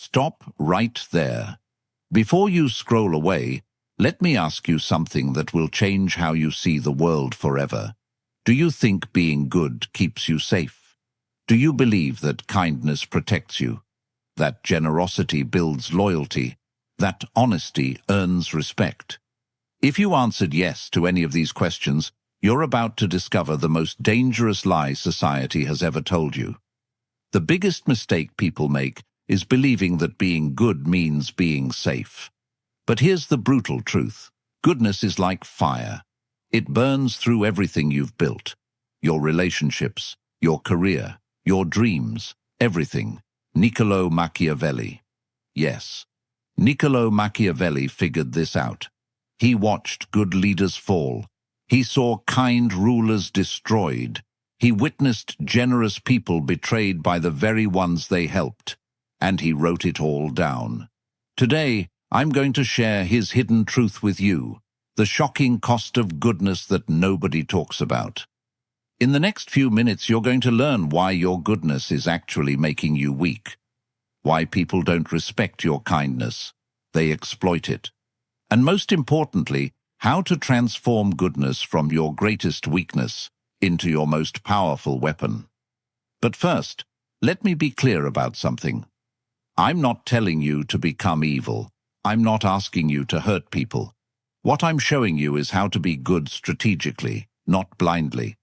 Stop right there. Before you scroll away, let me ask you something that will change how you see the world forever. Do you think being good keeps you safe? Do you believe that kindness protects you? That generosity builds loyalty? That honesty earns respect? If you answered yes to any of these questions, you're about to discover the most dangerous lie society has ever told you. The biggest mistake people make is believing that being good means being safe. But here's the brutal truth. Goodness is like fire. It burns through everything you've built. Your relationships, your career, your dreams, everything. Niccolo Machiavelli. Yes, Niccolo Machiavelli figured this out. He watched good leaders fall. He saw kind rulers destroyed. He witnessed generous people betrayed by the very ones they helped. And he wrote it all down. Today, I'm going to share his hidden truth with you, the shocking cost of goodness that nobody talks about. In the next few minutes, you're going to learn why your goodness is actually making you weak, why people don't respect your kindness, they exploit it, and most importantly, how to transform goodness from your greatest weakness into your most powerful weapon. But first, let me be clear about something. I'm not telling you to become evil. I'm not asking you to hurt people. What I'm showing you is how to be good strategically, not blindly.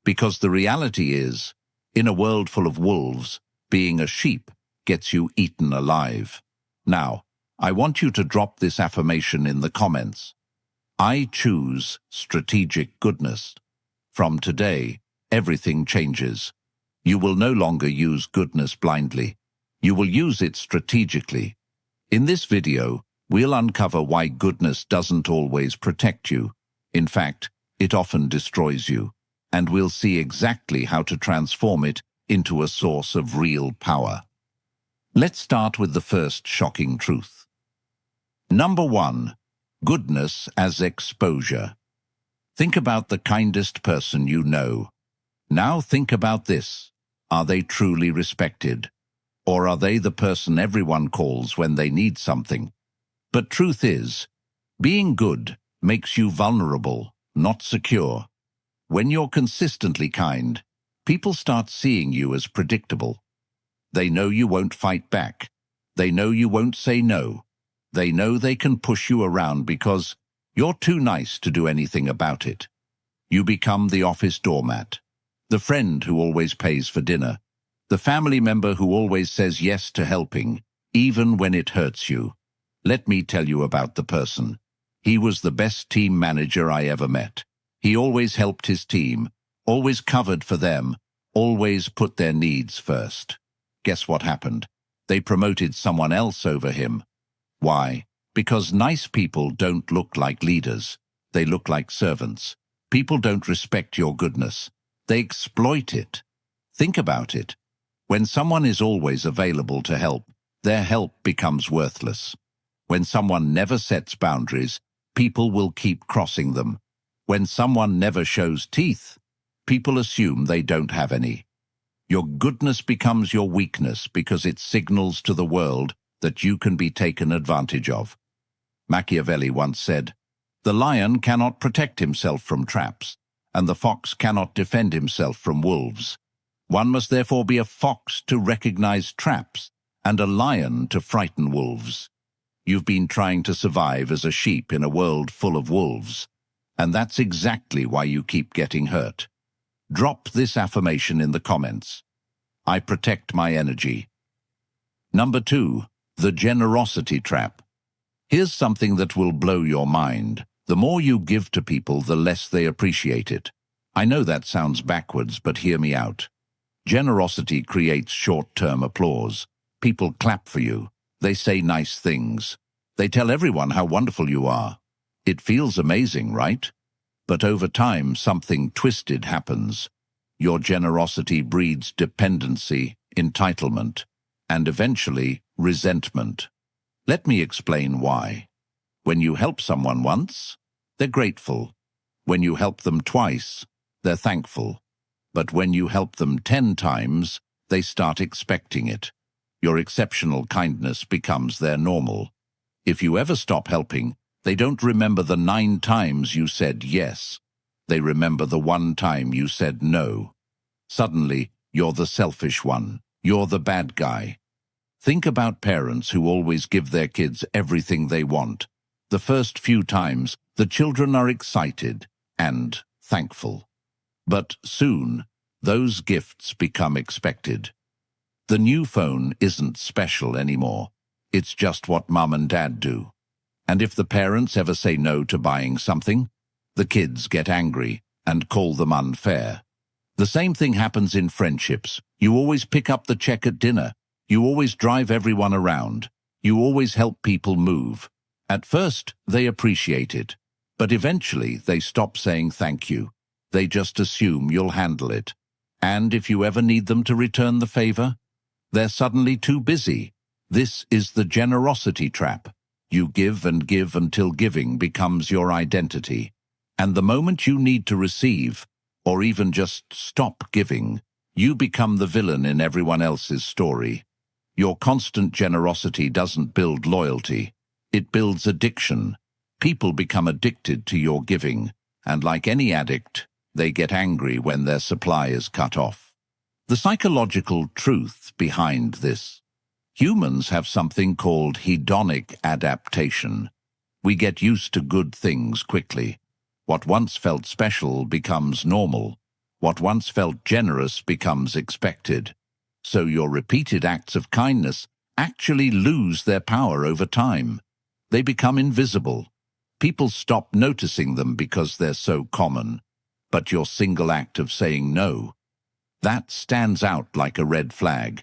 Because the reality is, in a world full of wolves, being a sheep gets you eaten alive. Now, I want you to drop this affirmation in the comments. I choose strategic goodness. From today, everything changes. You will no longer use goodness blindly. You will use it strategically. In this video, we'll uncover why goodness doesn't always protect you. In fact, it often destroys you. And we'll see exactly how to transform it into a source of real power. Let's start with the first shocking truth. Number 1. Goodness as exposure. Think about the kindest person you know. Now think about this. Are they truly respected? Or are they the person everyone calls when they need something? But truth is, being good makes you vulnerable, not secure. When you're consistently kind, people start seeing you as predictable. They know you won't fight back. They know you won't say no. They know they can push you around because you're too nice to do anything about it. You become the office doormat, the friend who always pays for dinner, the family member who always says yes to helping, even when it hurts you. Let me tell you about the person. He was the best team manager I ever met. He always helped his team, always covered for them, always put their needs first. Guess what happened? They promoted someone else over him. Why? Because nice people don't look like leaders. They look like servants. People don't respect your goodness. They exploit it. Think about it. When someone is always available to help, their help becomes worthless. When someone never sets boundaries, people will keep crossing them. When someone never shows teeth, people assume they don't have any. Your goodness becomes your weakness because it signals to the world that you can be taken advantage of. Machiavelli once said, "The lion cannot protect himself from traps, and the fox cannot defend himself from wolves. One must therefore be a fox to recognize traps and a lion to frighten wolves." You've been trying to survive as a sheep in a world full of wolves. And that's exactly why you keep getting hurt. Drop this affirmation in the comments. I protect my energy. Number 2. The generosity trap. Here's something that will blow your mind. The more you give to people, the less they appreciate it. I know that sounds backwards, but hear me out. Generosity creates short-term applause. People clap for you. They say nice things. They tell everyone how wonderful you are. It feels amazing, right? But over time, something twisted happens. Your generosity breeds dependency, entitlement, and eventually resentment. Let me explain why. When you help someone once, they're grateful. When you help them twice, they're thankful. But when you help them 10 times, they start expecting it. Your exceptional kindness becomes their normal. If you ever stop helping, they don't remember the 9 times you said yes. They remember the 1 time you said no. Suddenly, you're the selfish one. You're the bad guy. Think about parents who always give their kids everything they want. The first few times, the children are excited and thankful. But soon, those gifts become expected. The new phone isn't special anymore. It's just what mum and dad do. And if the parents ever say no to buying something, the kids get angry and call them unfair. The same thing happens in friendships. You always pick up the check at dinner. You always drive everyone around. You always help people move. At first, they appreciate it. But eventually, they stop saying thank you. They just assume you'll handle it. And if you ever need them to return the favor, they're suddenly too busy. This is the generosity trap. You give and give until giving becomes your identity. And the moment you need to receive, or even just stop giving, you become the villain in everyone else's story. Your constant generosity doesn't build loyalty. It builds addiction. People become addicted to your giving, and like any addict, they get angry when their supply is cut off. The psychological truth behind this: humans have something called hedonic adaptation. We get used to good things quickly. What once felt special becomes normal. What once felt generous becomes expected. So your repeated acts of kindness actually lose their power over time. They become invisible. People stop noticing them because they're so common. But your single act of saying no, that stands out like a red flag.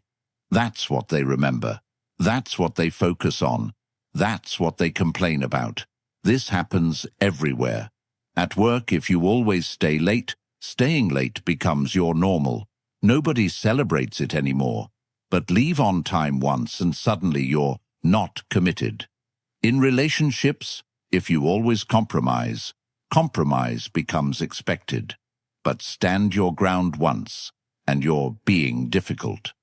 That's what they remember. That's what they focus on. That's what they complain about. This happens everywhere. At work, if you always stay late, staying late becomes your normal. Nobody celebrates it anymore. But leave on time once and suddenly you're not committed. In relationships, if you always compromise, compromise becomes expected. But stand your ground once, and you're being difficult.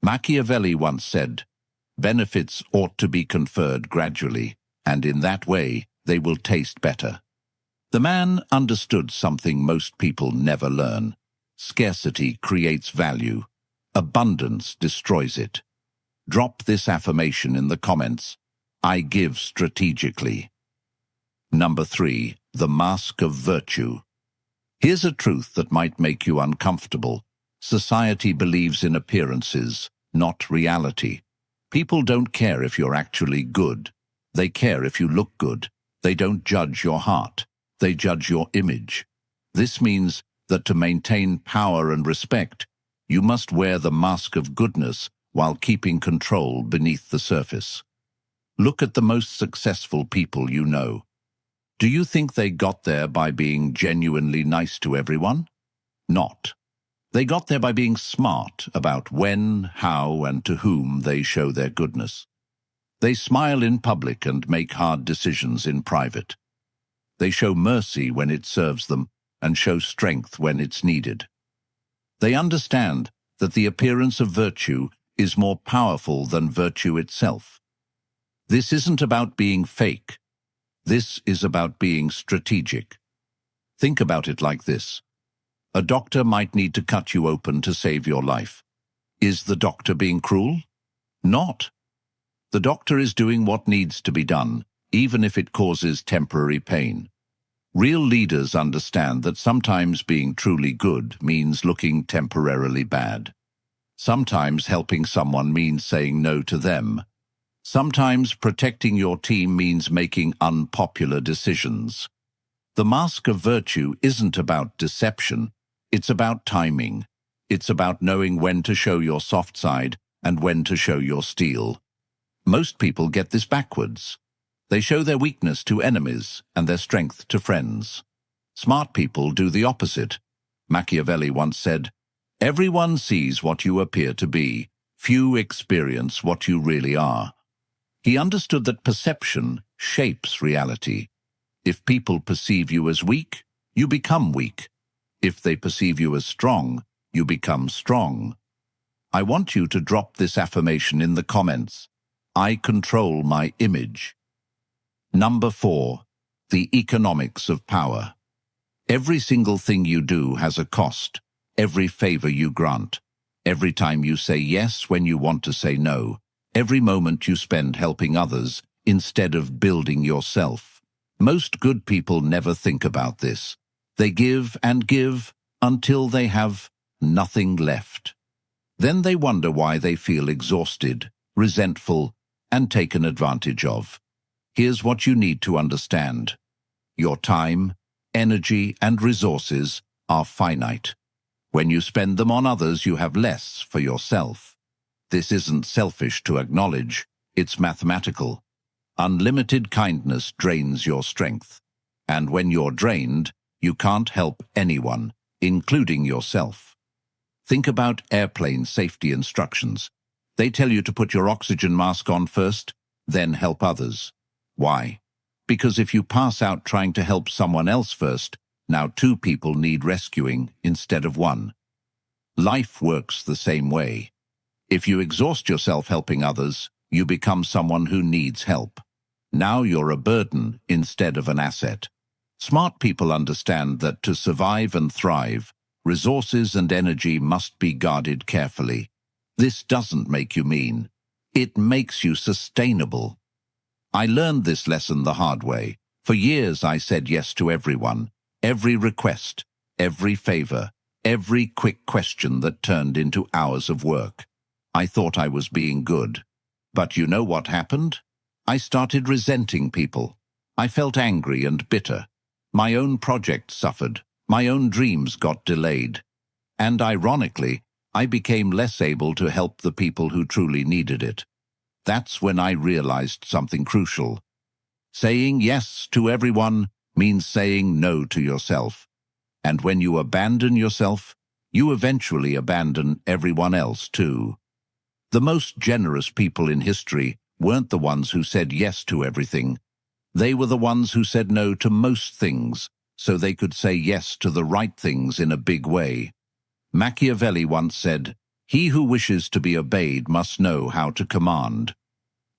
Machiavelli once said, "Benefits ought to be conferred gradually, and in that way they will taste better." The man understood something most people never learn. Scarcity creates value. Abundance destroys it. Drop this affirmation in the comments. I give strategically. Number 3, the mask of virtue. Here's a truth that might make you uncomfortable. Society believes in appearances, not reality. People don't care if you're actually good. They care if you look good. They don't judge your heart. They judge your image. This means that to maintain power and respect, you must wear the mask of goodness while keeping control beneath the surface. Look at the most successful people you know. Do you think they got there by being genuinely nice to everyone? Not. They got there by being smart about when, how, and to whom they show their goodness. They smile in public and make hard decisions in private. They show mercy when it serves them and show strength when it's needed. They understand that the appearance of virtue is more powerful than virtue itself. This isn't about being fake. This is about being strategic. Think about it like this. A doctor might need to cut you open to save your life. Is the doctor being cruel? Not. The doctor is doing what needs to be done, even if it causes temporary pain. Real leaders understand that sometimes being truly good means looking temporarily bad. Sometimes helping someone means saying no to them. Sometimes protecting your team means making unpopular decisions. The mask of virtue isn't about deception. It's about timing. It's about knowing when to show your soft side and when to show your steel. Most people get this backwards. They show their weakness to enemies and their strength to friends. Smart people do the opposite. Machiavelli once said, "Everyone sees what you appear to be. Few experience what you really are." He understood that perception shapes reality. If people perceive you as weak, you become weak. If they perceive you as strong, you become strong. I want you to drop this affirmation in the comments. I control my image. Number 4. The economics of power. Every single thing you do has a cost. Every favor you grant. Every time you say yes when you want to say no. Every moment you spend helping others instead of building yourself. Most good people never think about this. They give and give until they have nothing left. Then they wonder why they feel exhausted, resentful, and taken advantage of. Here's what you need to understand. Your time, energy, and resources are finite. When you spend them on others, you have less for yourself. This isn't selfish to acknowledge, it's mathematical. Unlimited kindness drains your strength. And when you're drained, you can't help anyone, including yourself. Think about airplane safety instructions. They tell you to put your oxygen mask on first, then help others. Why? Because if you pass out trying to help someone else first, now 2 people need rescuing instead of 1. Life works the same way. If you exhaust yourself helping others, you become someone who needs help. Now you're a burden instead of an asset. Smart people understand that to survive and thrive, resources and energy must be guarded carefully. This doesn't make you mean. It makes you sustainable. I learned this lesson the hard way. For years I said yes to everyone, every request, every favor, every quick question that turned into hours of work. I thought I was being good. But you know what happened? I started resenting people. I felt angry and bitter. My own project suffered. My own dreams got delayed. And ironically, I became less able to help the people who truly needed it. That's when I realized something crucial. Saying yes to everyone means saying no to yourself. And when you abandon yourself, you eventually abandon everyone else too. The most generous people in history weren't the ones who said yes to everything. They were the ones who said no to most things, so they could say yes to the right things in a big way. Machiavelli once said, "He who wishes to be obeyed must know how to command."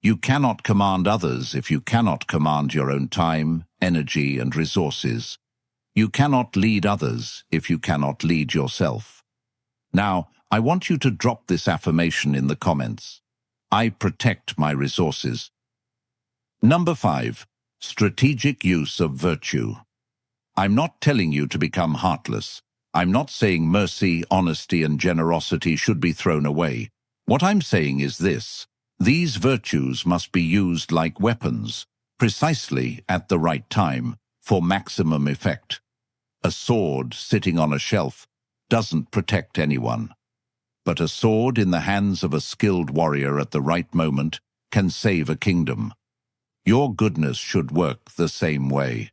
You cannot command others if you cannot command your own time, energy, and resources. You cannot lead others if you cannot lead yourself. Now, I want you to drop this affirmation in the comments. I protect my resources. Number 5. Strategic use of virtue. I'm not telling you to become heartless. I'm not saying mercy, honesty, and generosity should be thrown away. What I'm saying is this. These virtues must be used like weapons, precisely at the right time, for maximum effect. A sword sitting on a shelf doesn't protect anyone. But a sword in the hands of a skilled warrior at the right moment can save a kingdom. Your goodness should work the same way.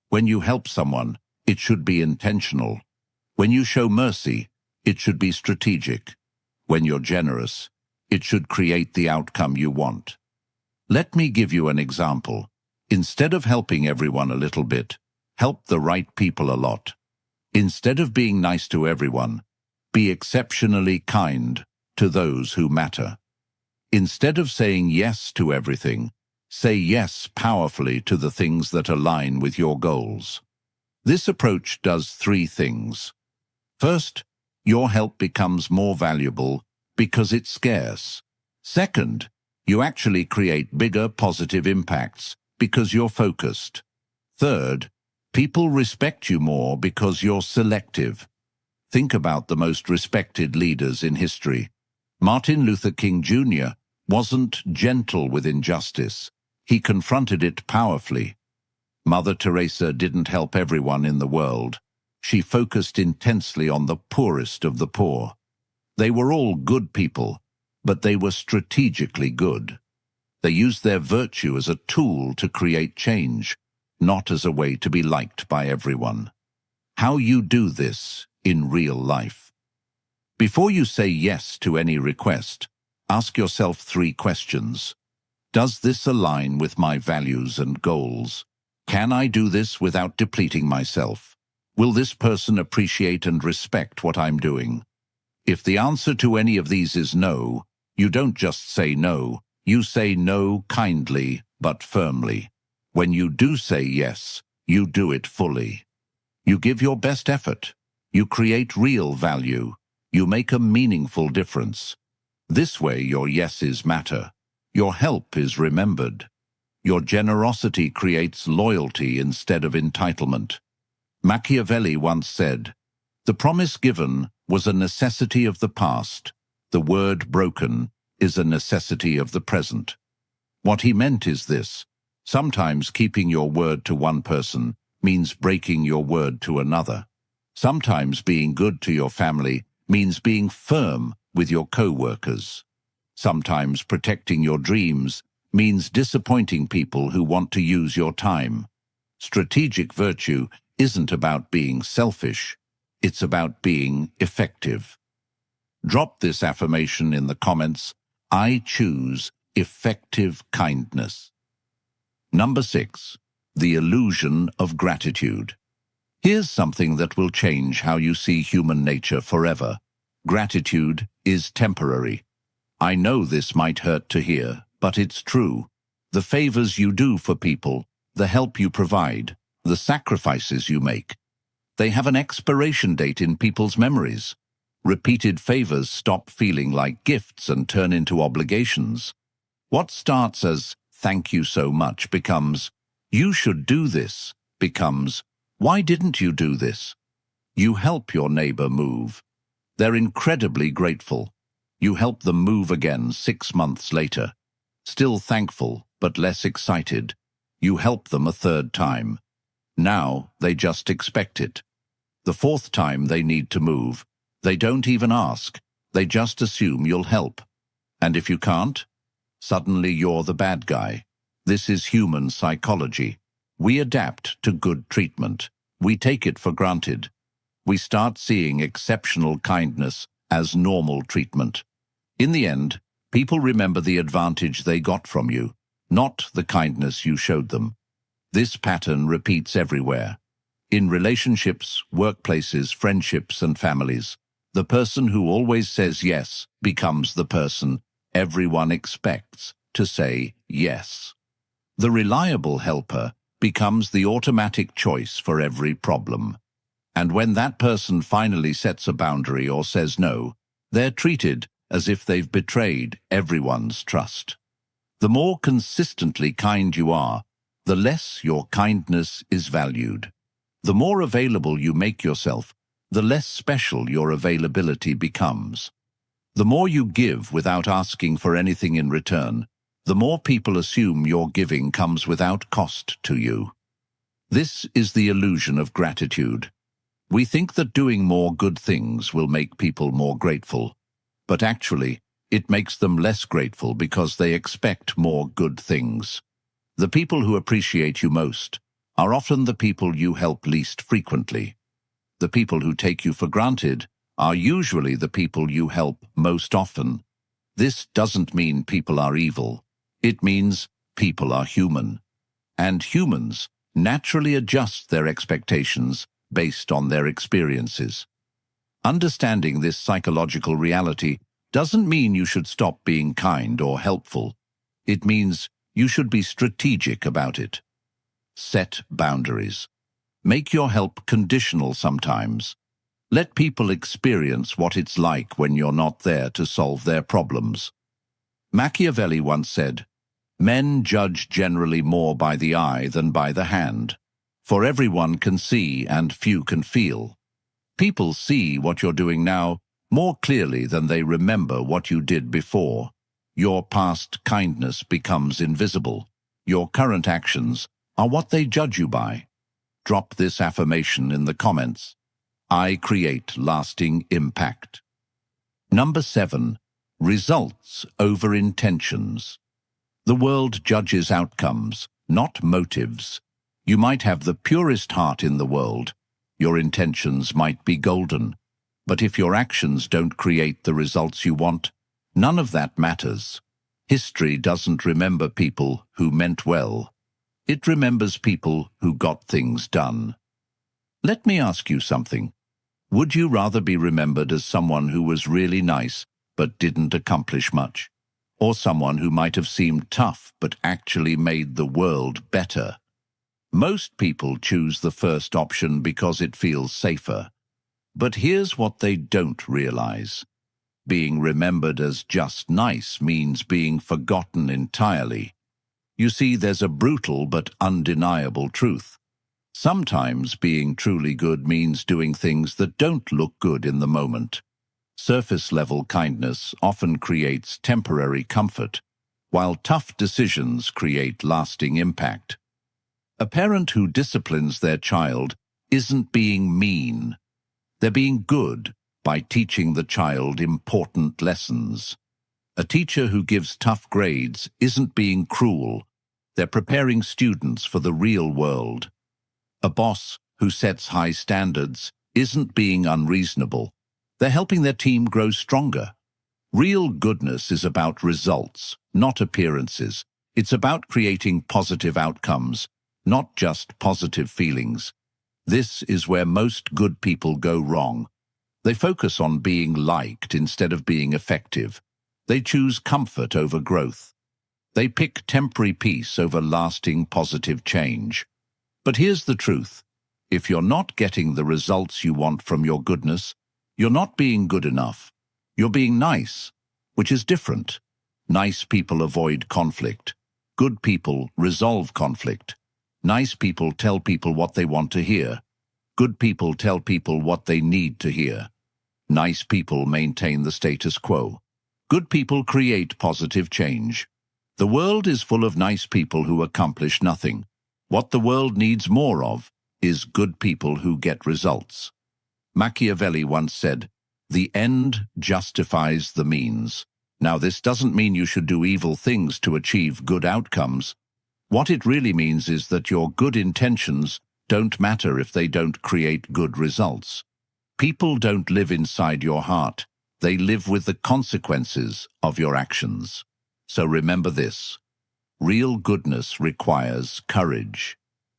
When you help someone, it should be intentional. When you show mercy, it should be strategic. When you're generous, it should create the outcome you want. Let me give you an example. Instead of helping everyone a little bit, help the right people a lot. Instead of being nice to everyone, be exceptionally kind to those who matter. Instead of saying yes to everything, say yes powerfully to the things that align with your goals. This approach does 3 things. First, your help becomes more valuable because it's scarce. Second, you actually create bigger positive impacts because you're focused. Third, people respect you more because you're selective. Think about the most respected leaders in history. Martin Luther King Jr. wasn't gentle with injustice. He confronted it powerfully. Mother Teresa didn't help everyone in the world. She focused intensely on the poorest of the poor. They were all good people, but they were strategically good. They used their virtue as a tool to create change, not as a way to be liked by everyone. How you do this in real life. Before you say yes to any request, ask yourself 3 questions. Does this align with my values and goals? Can I do this without depleting myself? Will this person appreciate and respect what I'm doing? If the answer to any of these is no, you don't just say no, you say no kindly but firmly. When you do say yes, you do it fully. You give your best effort. You create real value. You make a meaningful difference. This way your yeses matter. Your help is remembered. Your generosity creates loyalty instead of entitlement. Machiavelli once said, "The promise given was a necessity of the past. The word broken is a necessity of the present." What he meant is this: sometimes keeping your word to one person means breaking your word to another. Sometimes being good to your family means being firm with your co-workers. Sometimes protecting your dreams means disappointing people who want to use your time. Strategic virtue isn't about being selfish, it's about being effective. Drop this affirmation in the comments. I choose effective kindness. Number 6. The illusion of gratitude. Here's something that will change how you see human nature forever. Gratitude is temporary. I know this might hurt to hear, but it's true. The favors you do for people, the help you provide, the sacrifices you make, they have an expiration date in people's memories. Repeated favors stop feeling like gifts and turn into obligations. What starts as "thank you so much" becomes "you should do this," becomes "why didn't you do this?" You help your neighbor move. They're incredibly grateful. You help them move again 6 months later. Still thankful, but less excited. You help them a third time. Now they just expect it. The fourth time they need to move, they don't even ask. They just assume you'll help. And if you can't, suddenly you're the bad guy. This is human psychology. We adapt to good treatment. We take it for granted. We start seeing exceptional kindness as normal treatment. In the end, people remember the advantage they got from you, not the kindness you showed them. This pattern repeats everywhere. In relationships, workplaces, friendships, and families, the person who always says yes becomes the person everyone expects to say yes. The reliable helper becomes the automatic choice for every problem. And when that person finally sets a boundary or says no, they're treated as if they've betrayed everyone's trust. The more consistently kind you are, the less your kindness is valued. The more available you make yourself, the less special your availability becomes. The more you give without asking for anything in return, the more people assume your giving comes without cost to you. This is the illusion of gratitude. We think that doing more good things will make people more grateful, but actually, it makes them less grateful because they expect more good things. The people who appreciate you most are often the people you help least frequently. The people who take you for granted are usually the people you help most often. This doesn't mean people are evil. It means people are human. And humans naturally adjust their expectations based on their experiences. Understanding this psychological reality doesn't mean you should stop being kind or helpful. It means you should be strategic about it. Set boundaries. Make your help conditional sometimes. Let people experience what it's like when you're not there to solve their problems. Machiavelli once said, "Men judge generally more by the eye than by the hand, for everyone can see and few can feel." People see what you're doing now more clearly than they remember what you did before. Your past kindness becomes invisible. Your current actions are what they judge you by. Drop this affirmation in the comments. I create lasting impact. Number 7. Results over intentions. The world judges outcomes, not motives. You might have the purest heart in the world. Your intentions might be golden. But if your actions don't create the results you want, none of that matters. History doesn't remember people who meant well. It remembers people who got things done. Let me ask you something. Would you rather be remembered as someone who was really nice but didn't accomplish much? Or someone who might have seemed tough but actually made the world better? Most people choose the first option because it feels safer. But here's what they don't realize. Being remembered as just nice means being forgotten entirely. You see, there's a brutal but undeniable truth. Sometimes being truly good means doing things that don't look good in the moment. Surface-level kindness often creates temporary comfort, while tough decisions create lasting impact. A parent who disciplines their child isn't being mean. They're being good by teaching the child important lessons. A teacher who gives tough grades isn't being cruel. They're preparing students for the real world. A boss who sets high standards isn't being unreasonable. They're helping their team grow stronger. Real goodness is about results, not appearances. It's about creating positive outcomes, not just positive feelings. This is where most good people go wrong. They focus on being liked instead of being effective. They choose comfort over growth. They pick temporary peace over lasting positive change. But here's the truth. If you're not getting the results you want from your goodness, you're not being good enough. You're being nice, which is different. Nice people avoid conflict. Good people resolve conflict. Nice people tell people what they want to hear. Good people tell people what they need to hear. Nice people maintain the status quo. Good people create positive change. The world is full of nice people who accomplish nothing. What the world needs more of is good people who get results. Machiavelli once said, "The end justifies the means." Now, this doesn't mean you should do evil things to achieve good outcomes. What it really means is that your good intentions don't matter if they don't create good results. People don't live inside your heart. They live with the consequences of your actions. So remember this. Real goodness requires courage.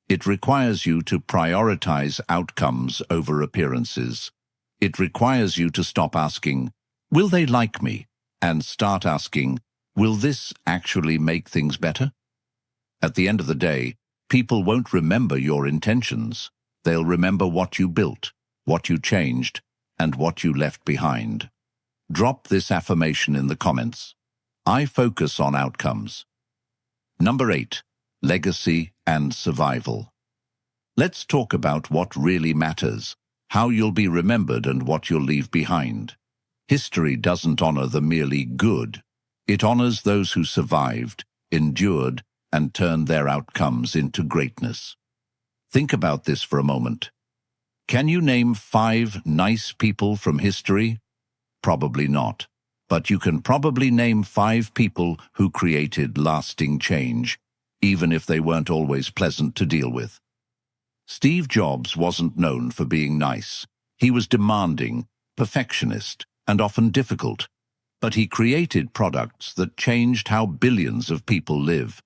It requires you to prioritize outcomes over appearances. It requires you to stop asking, "Will they like me?" and start asking, "Will this actually make things better?" At the end of the day, people won't remember your intentions. They'll remember what you built, what you changed, and what you left behind. Drop this affirmation in the comments. I focus on outcomes. Number 8. Legacy and survival. Let's talk about what really matters, how you'll be remembered and what you'll leave behind. History doesn't honor the merely good. It honors those who survived, endured, and turned their outcomes into greatness. Think about this for a moment. Can you name 5 nice people from history? Probably not. But you can probably name 5 people who created lasting change, even if they weren't always pleasant to deal with. Steve Jobs wasn't known for being nice. He was demanding, perfectionist, and often difficult. But he created products that changed how billions of people live.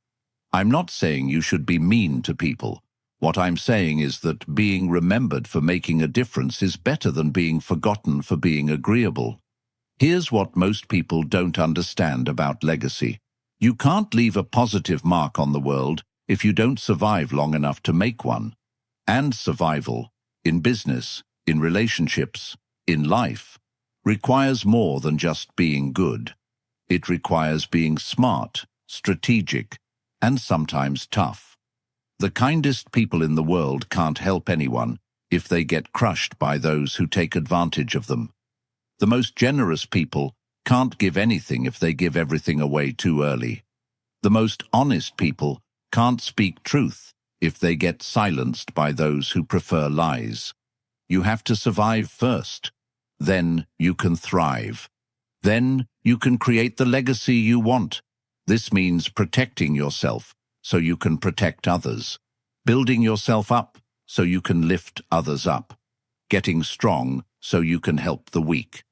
I'm not saying you should be mean to people. What I'm saying is that being remembered for making a difference is better than being forgotten for being agreeable. Here's what most people don't understand about legacy. You can't leave a positive mark on the world if you don't survive long enough to make one. And survival, in business, in relationships, in life, requires more than just being good. It requires being smart, strategic, and sometimes tough. The kindest people in the world can't help anyone if they get crushed by those who take advantage of them. The most generous people can't give anything if they give everything away too early. The most honest people can't speak truth if they get silenced by those who prefer lies. You have to survive first. Then you can thrive. Then you can create the legacy you want. This means protecting yourself so you can protect others. Building yourself up so you can lift others up. Getting strong so you can help the weak.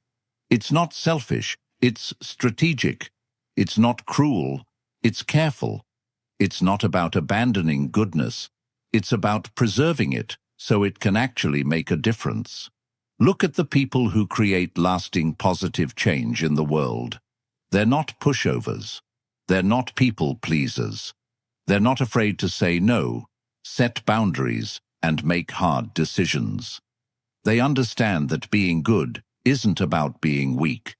It's not selfish, it's strategic. It's not cruel, it's careful. It's not about abandoning goodness. It's about preserving it so it can actually make a difference. Look at the people who create lasting positive change in the world. They're not pushovers. They're not people pleasers. They're not afraid to say no, set boundaries, and make hard decisions. They understand that being good isn't about being weak.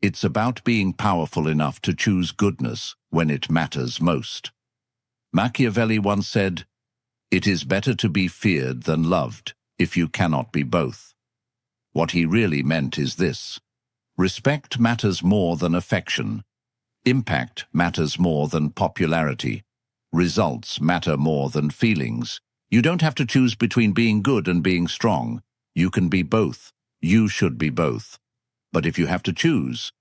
It's about being powerful enough to choose goodness when it matters most. Machiavelli once said, "It is better to be feared than loved if you cannot be both." What he really meant is this: respect matters more than affection. Impact matters more than popularity. Results matter more than feelings. You don't have to choose between being good and being strong. You can be both. You should be both. But if you have to choose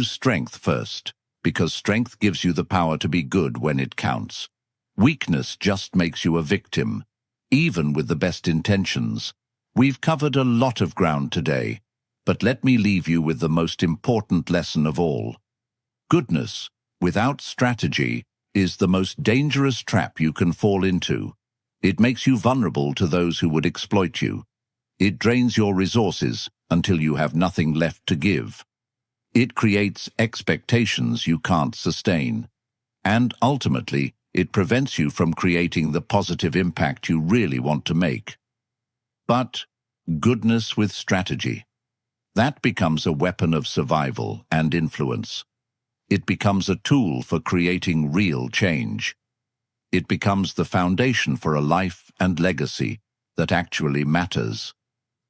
strength first, because strength gives you the power to be good when it counts. Weakness just makes you a victim, even with the best intentions. We've covered a lot of ground today, but let me leave you with the most important lesson of all. Goodness, without strategy, is the most dangerous trap you can fall into. It makes you vulnerable to those who would exploit you. It drains your resources until you have nothing left to give. It creates expectations you can't sustain. And ultimately, it prevents you from creating the positive impact you really want to make. But goodness with strategy, that becomes a weapon of survival and influence. It becomes a tool for creating real change. It becomes the foundation for a life and legacy that actually matters.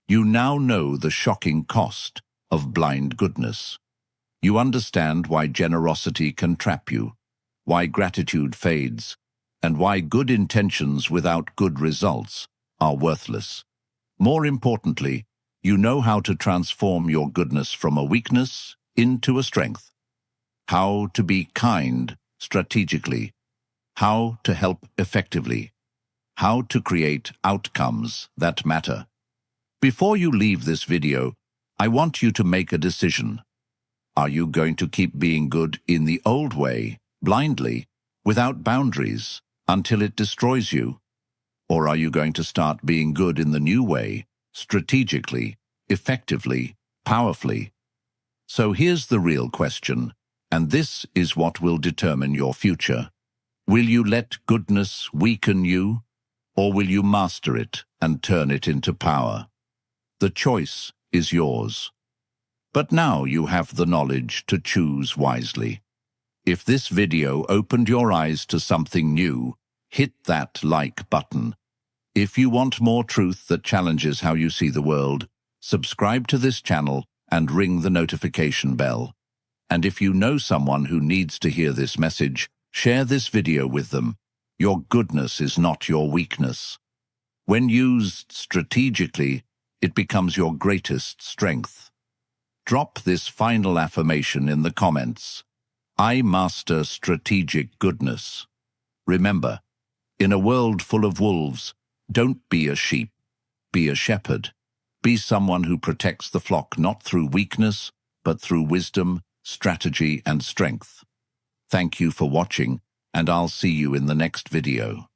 You now know the shocking cost of blind goodness. You understand why generosity can trap you, why gratitude fades, and why good intentions without good results are worthless. More importantly, you know how to transform your goodness from a weakness into a strength. How to be kind strategically. How to help effectively. How to create outcomes that matter. Before you leave this video, I want you to make a decision. Are you going to keep being good in the old way, blindly, without boundaries, until it destroys you? Or are you going to start being good in the new way, strategically, effectively, powerfully? So here's the real question, and this is what will determine your future. Will you let goodness weaken you, or will you master it and turn it into power? The choice is yours. But now you have the knowledge to choose wisely. If this video opened your eyes to something new, hit that like button. If you want more truth that challenges how you see the world, subscribe to this channel and ring the notification bell. And if you know someone who needs to hear this message, share this video with them. Your goodness is not your weakness. When used strategically, it becomes your greatest strength. Drop this final affirmation in the comments. I master strategic goodness. Remember, in a world full of wolves, don't be a sheep, be a shepherd. Be someone who protects the flock not through weakness, but through wisdom, strategy, and strength. Thank you for watching, and I'll see you in the next video.